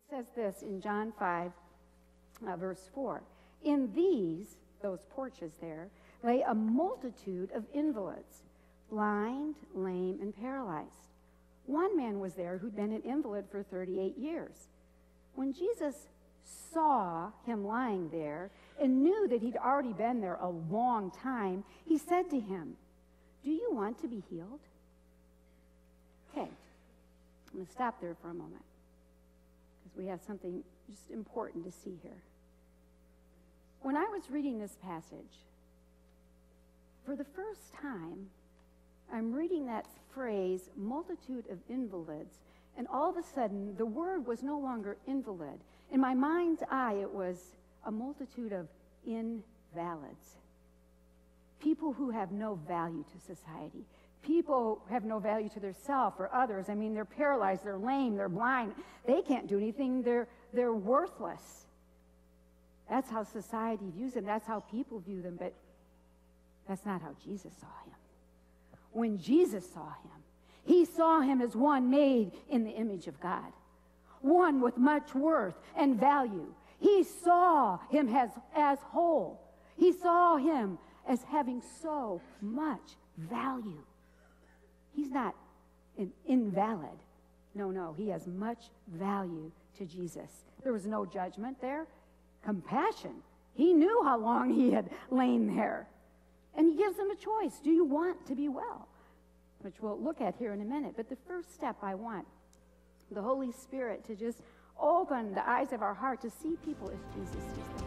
says this in John 5, verse 4. In these, those porches there, lay a multitude of invalids, blind, lame, and paralyzed. One man was there who'd been an invalid for 38 years. When Jesus saw him lying there and knew that he'd already been there a long time, he said to him, "Do you want to be healed?" Okay, I'm going to stop there for a moment because we have something just important to see here. When I was reading this passage, for the first time, I'm reading that phrase, multitude of invalids, and all of a sudden, the word was no longer invalid. In my mind's eye, it was a multitude of invalids. People who have no value to society. People who have no value to themselves or others. I mean, they're paralyzed, they're lame, they're blind. They can't do anything. They're worthless. That's how society views them. That's how people view them. But that's not how Jesus saw him. When Jesus saw him, he saw him as one made in the image of God, one with much worth and value. He saw him as whole. He saw him as having so much value. He's not an invalid. No, he has much value to Jesus. There was no judgment there. Compassion. He knew how long he had lain there. And he gives them a choice. Do you want to be well? Which we'll look at here in a minute. But the first step, I want the Holy Spirit to just open the eyes of our heart to see people as Jesus sees them.